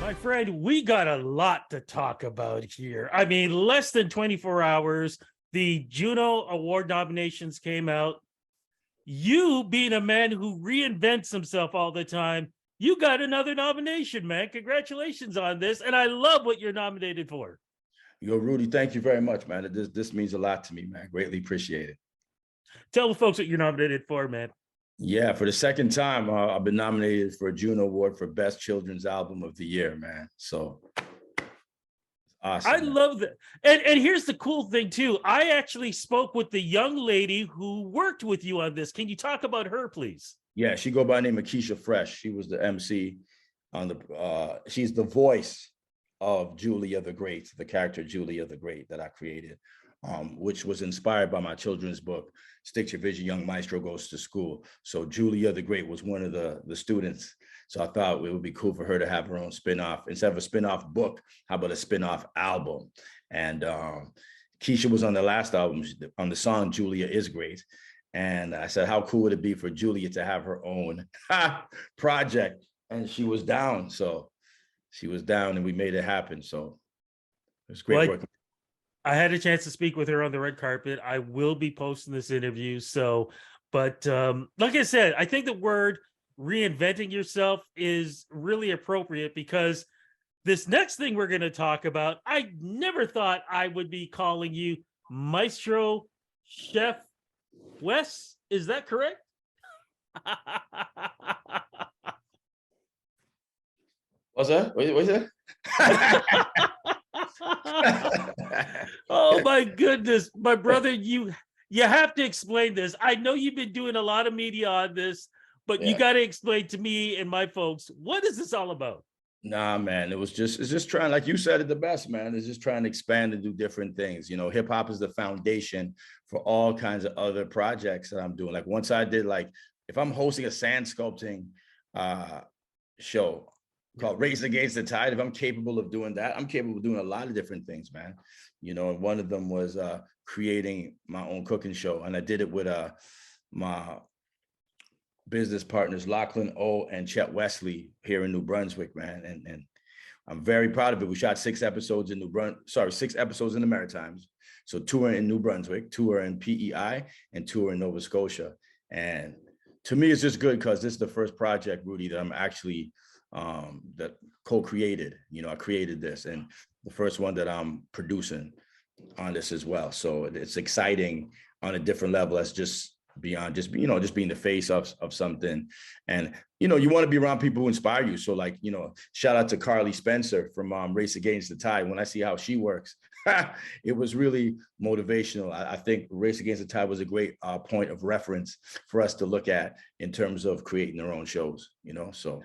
My friend, we got a lot to talk about here. I mean, less than 24 hours, the Juno Award nominations came out. You, being a man who reinvents himself all the time, you got another nomination, man. Congratulations on this. And I love what you're nominated for. Yo, Rudy, thank you very much, man. This means a lot to me, man. Greatly appreciate it. Tell the folks what you're nominated for, man. Yeah, for the second time, I've been nominated for a Juno Award for Best Children's Album of the Year, man. So awesome. I love that. And here's the cool thing, too. I actually spoke with the young lady who worked with you on this. Can you talk about her, please? Yeah, she go by the name of Keisha Fresh. She was the MC on the, she's the voice of Julia the Great, the character Julia the Great that I created, which was inspired by my children's book, Stick Your Vision, Young Maestro Goes to School. So Julia the Great was one of the students. So I thought it would be cool for her to have her own spinoff. Instead of a spinoff book, how about a spinoff album? And Keisha was on the last album, on the song Julia is Great. And I said, how cool would it be for Julia to have her own project? And she was down. So she was down and we made it happen. So it was great work. I had a chance to speak with her on the red carpet. I will be posting this interview. So, but like I said, I think the word reinventing yourself is really appropriate because this next thing we're going to talk about, I never thought I would be calling you Maestro Chef Wes. Is that correct? What's that? What's that? Oh my goodness, my brother, you have to explain this. I know you've been doing a lot of media on this, but you got to explain to me and my folks, what is this all about? Nah, man, it's just trying, like you said it the best, man. It's just trying to expand and do different things. You know, hip hop is the foundation for all kinds of other projects that I'm doing. Like once I did, like, if I'm hosting a sand sculpting show called Race Against the Tide, if I'm capable of doing that, I'm capable of doing a lot of different things, man. You know, and one of them was creating my own cooking show. And I did it with my business partners, Lachlan O and Chet Wesley here in New Brunswick, man. And I'm very proud of it. We shot 6 episodes in 6 episodes in the Maritimes. So 2 are in New Brunswick, 2 are in PEI, and 2 are in Nova Scotia. And to me, it's just good because this is the first project, Rudy, that I'm actually that co-created. You know, I created this, and the first one that I'm producing on this as well. So it's exciting on a different level. That's just beyond just being the face of something. And you want to be around people who inspire you. So like, shout out to Carly Spencer from Race Against the Tide. When I see how she works, it was really motivational. I think Race Against the Tide was a great point of reference for us to look at in terms of creating their own shows, so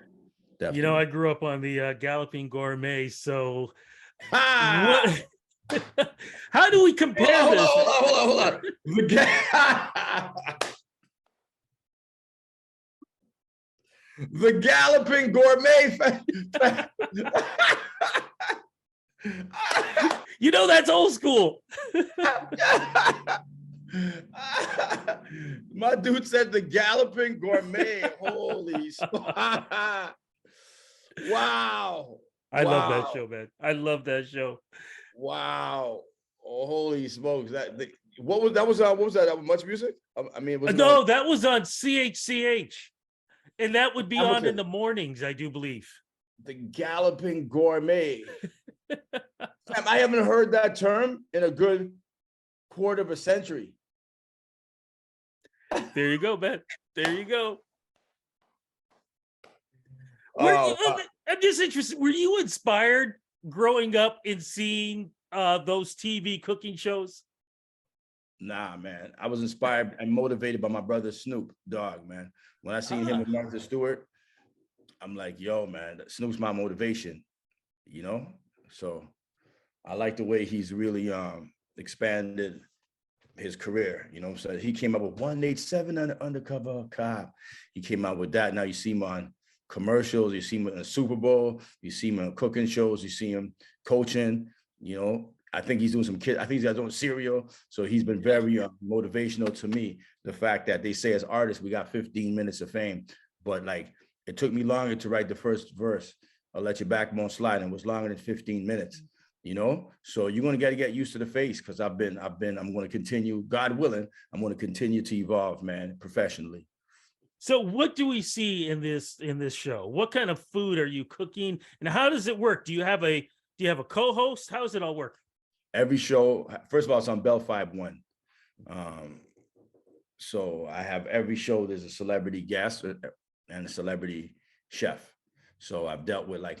definitely. I grew up on the Galloping Gourmet, so what? How do we compare this? Hold on. The Galloping Gourmet. That's old school. My dude said the Galloping Gourmet. Holy wow. I love that show, man. I love that show. Wow. Oh, holy smokes. What was that? Much Music? I mean, that was on CHCH. And that would be on in the mornings, I do believe. The Galloping Gourmet. I haven't heard that term in a good quarter of a century. There you go, man. There you go. I'm just interested. Were you inspired growing up and seeing those TV cooking shows? Nah, man. I was inspired and motivated by my brother Snoop Dogg, man. When I seen him with Martha Stewart, I'm like, yo, man, Snoop's my motivation, So I like the way he's really expanded his career, So he came up with 187 Undercover Cop. He came out with that. Now you see him on commercials, you see him in the Super Bowl, you see him on cooking shows, you see him coaching, I think he's doing I think he's doing cereal. So he's been very motivational to me. The fact that they say as artists, we got 15 minutes of fame, but like it took me longer to write the first verse or let your backbone slide, and it was longer than 15 minutes. You know, so you're going to get used to the face, because I'm going to continue, God willing, I'm going to continue to evolve, man, professionally. So what do we see in this show? What kind of food are you cooking, and how does it work? Do you have a co-host? How does it all work? Every show, first of all, it's on Bell Fibe 1. So I have every show, there's a celebrity guest and a celebrity chef. So I've dealt with like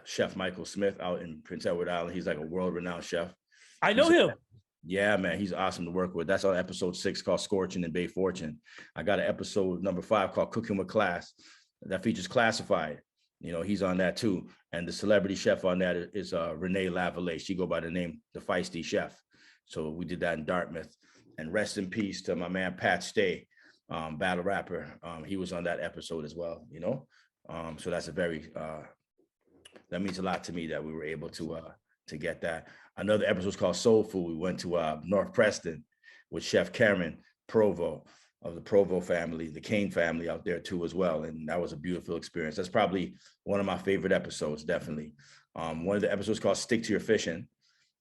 Chef Michael Smith out in Prince Edward Island. He's like a world-renowned chef. I know him. Yeah, man, he's awesome to work with. That's on episode 6 called Scorching and Bay Fortune. I got an episode number 5 called Cooking with Class that features Classified. You know, he's on that too. And the celebrity chef on that is Renee Lavallee. She go by the name The Feisty Chef. So we did that in Dartmouth. And rest in peace to my man Pat Stay, battle rapper. He was on that episode as well, you know. So that's a very that means a lot to me that we were able to get that. Another episode is called Soul Food. We went to North Preston with Chef Karen Provo of the Provo family, the Kane family out there too as well. And that was a beautiful experience. That's probably one of my favorite episodes, definitely. One of the episodes called Stick to Your Fishing.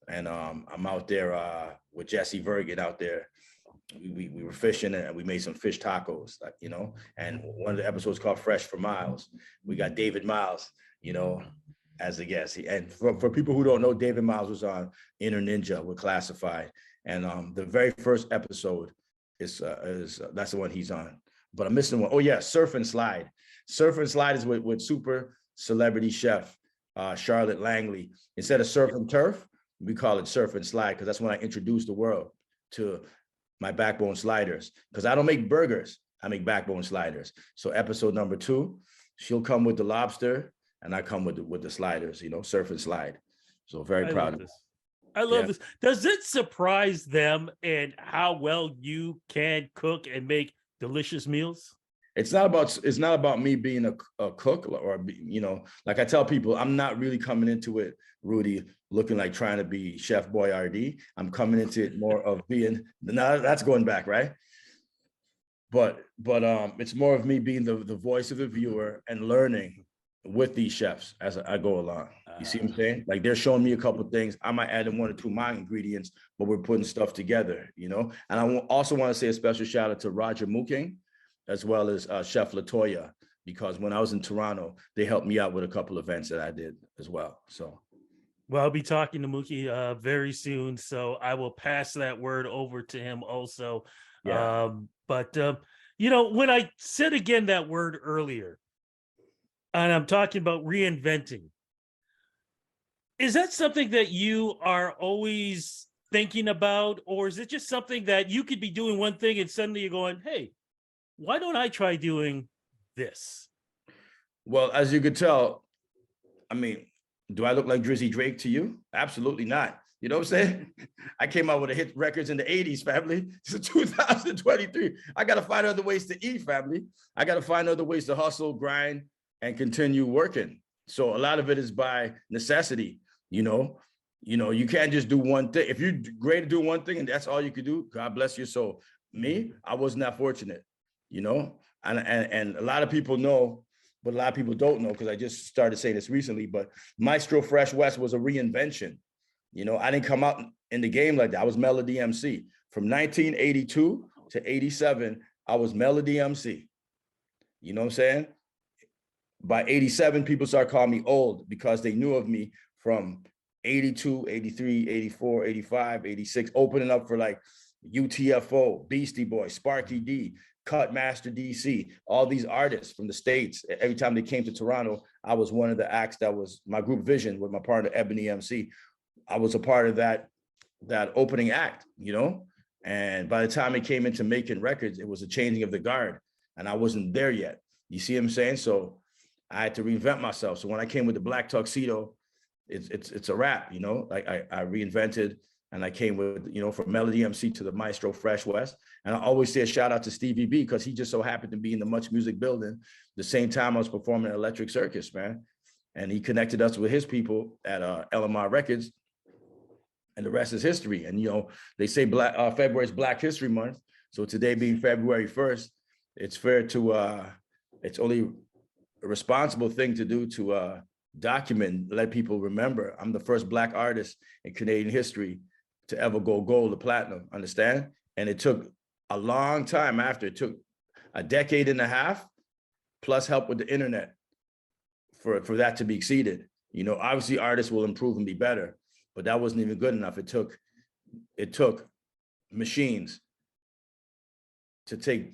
And I'm out there with Jesse Vergan out there. We were fishing and we made some fish tacos, like, you know, and one of the episodes called Fresh for Miles. We got David Miles, you know, as a guest. And for people who don't know, David Miles was on Inner Ninja with Classified. And the very first episode is that's the one he's on. But I'm missing one. Oh yeah, Surf and Slide. Surf and Slide is with super celebrity chef Charlotte Langley. Instead of surf and turf, we call it Surf and Slide, because that's when I introduced the world to my backbone sliders. Because I don't make burgers, I make backbone sliders. So episode number 2, she'll come with the lobster, and I come with the sliders, you know, Surf and Slide. So very proud of this. I love this. Does it surprise them and how well you can cook and make delicious meals? It's not about me being a cook, or, you know, like I tell people, I'm not really coming into it, Rudy, looking like trying to be Chef Boyardee. I'm coming into it more of being, now that's going back, right? But it's more of me being the voice of the viewer and learning with these chefs as I go along. You see what I'm saying? Like, they're showing me a couple of things. I might add in 1 or 2 of my ingredients, but we're putting stuff together, you know? And I also want to say a special shout out to Roger Mooking, as well as Chef Latoya, because when I was in Toronto, they helped me out with a couple events that I did as well. So, well, I'll be talking to Mookie very soon, so I will pass that word over to him also. Yeah. You know, when I said again that word earlier, and I'm talking about reinventing, is that something that you are always thinking about, or is it just something that you could be doing one thing and suddenly you're going, hey, why don't I try doing this? Well, as you could tell, I mean, do I look like Drizzy Drake to you? Absolutely not. You know what I'm saying? I came out with a hit records in the 80s, family. It's 2023. I got to find other ways to eat, family. I got to find other ways to hustle, grind, and continue working. So a lot of it is by necessity, you know. You can't just do one thing. If you're great to do one thing and that's all you could do, God bless your soul. Me, I wasn't that fortunate, you know. And a lot of people know, but a lot of people don't know, because I just started saying this recently, but Maestro Fresh West was a reinvention. You know, I didn't come out in the game like that. I was Melody MC. From 1982 to 87, I was Melody MC. You know what I'm saying? By 87, people started calling me old because they knew of me from 82, 83, 84, 85, 86, opening up for like UTFO, Beastie Boys, Sparky D, Cut Master DC, all these artists from the States. Every time they came to Toronto, I was one of the acts that was my group Vision with my partner Ebony MC. I was a part of that opening act, you know? And by the time it came into making records, it was a changing of the guard, and I wasn't there yet. You see what I'm saying? So I had to reinvent myself. So when I came with the black tuxedo, it's a wrap, you know? Like I reinvented, and I came with, you know, from Melody MC to the Maestro Fresh West. And I always say a shout out to Stevie B, because he just so happened to be in the Much Music building the same time I was performing at Electric Circus, man. And he connected us with his people at LMR Records, and the rest is history. And, you know, they say February is Black History Month. So today being February 1st, it's fair to, it's only responsible thing to do to document, let people remember. I'm the first Black artist in Canadian history to ever go gold or platinum, understand? And it took a long time after. It took a decade and a half, plus help with the internet for that to be exceeded. You know, obviously artists will improve and be better, but that wasn't even good enough. It took machines to take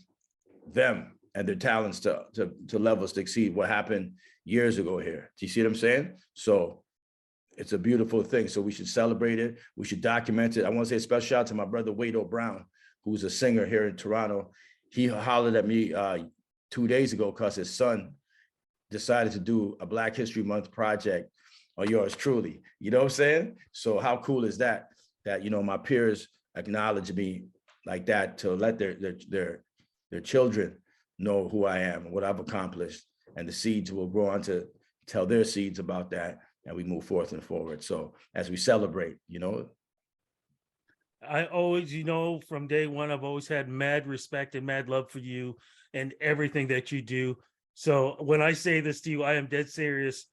them and their talents to levels to exceed what happened years ago here. Do you see what I'm saying? So it's a beautiful thing. So we should celebrate it. We should document it. I want to say a special shout out to my brother, Wade O'Brown, who's a singer here in Toronto. He hollered at me 2 days ago because his son decided to do a Black History Month project on yours truly. You know what I'm saying? So how cool is that? That, you know, my peers acknowledge me like that to let their children know who I am and what I've accomplished, and the seeds will grow on to tell their seeds about that, and we move forth and forward. So as we celebrate, you know. I always, you know, from day one, I've always had mad respect and mad love for you and everything that you do. So when I say this to you, I am dead serious.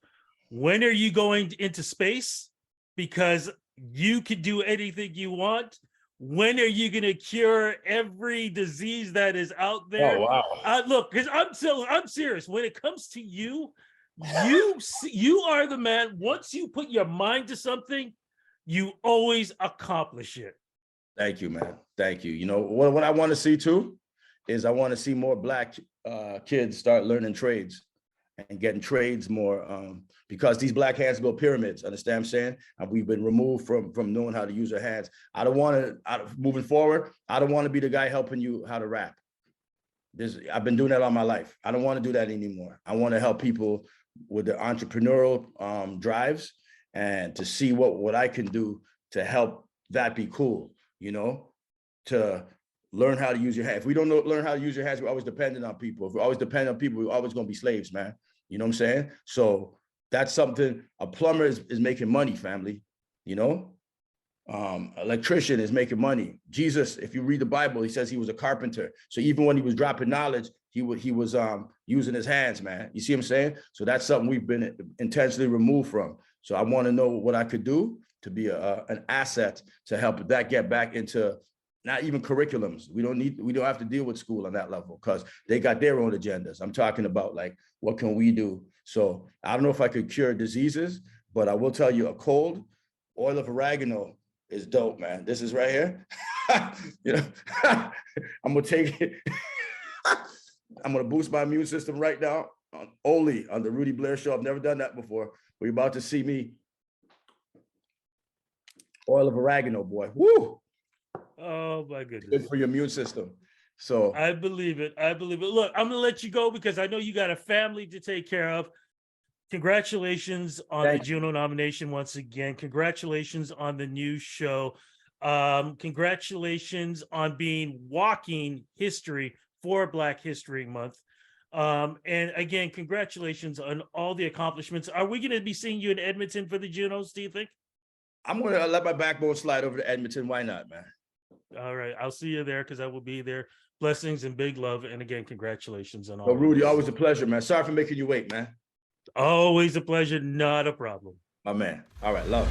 When are you going into space? Because you can do anything you want. When are you going to cure every disease that is out there? Oh, wow. Look, because I'm serious. When it comes to you, you are the man. Once you put your mind to something, you always accomplish it. Thank you, man. Thank you. You know, what I want to see too is I want to see more Black kids start learning trades and getting trades more, because these Black hands build pyramids, understand what I'm saying? And we've been removed from knowing how to use our hands. I don't want to, moving forward, I don't want to be the guy helping you how to rap. I've been doing that all my life. I don't want to do that anymore. I want to help people with the entrepreneurial drives and to see what I can do to help that be cool, you know, to learn how to use your hands. If we don't learn how to use your hands, we're always dependent on people. If we're always dependent on people, we're always going to be slaves, man. You know what I'm saying? So that's something. A plumber is making money, family, you know? Electrician is making money. Jesus, if you read the Bible, he says he was a carpenter. So even when he was dropping knowledge, he was using his hands, man. You see what I'm saying? So that's something we've been intentionally removed from. So I want to know what I could do to be an asset to help that get back into not even curriculums. We don't have to deal with school on that level because they got their own agendas. I'm talking about like, what can we do? So I don't know if I could cure diseases, but I will tell you a cold, oil of oregano is dope, man. This is right here. You know, I'm gonna take it. I'm gonna boost my immune system right now, only on the Rudy Blair Show. I've never done that before. We're about to see me. Oil of oregano, boy. Woo! Oh my goodness. Good for your immune system. So I believe it. I believe it. Look, I'm gonna let you go because I know you got a family to take care of. Congratulations on the Juno nomination once again. Congratulations on the new show. Congratulations on being walking history for Black History Month. And again, congratulations on all the accomplishments. Are we going to be seeing you in Edmonton for the Junos, do you think? I'm going to let my backbone slide over to Edmonton. Why not, man? All right. I'll see you there because I will be there. Blessings and big love. And again, congratulations on all. Well, Rudy, always a pleasure, man. Sorry for making you wait, man. Always a pleasure. Not a problem. My man. All right. Love.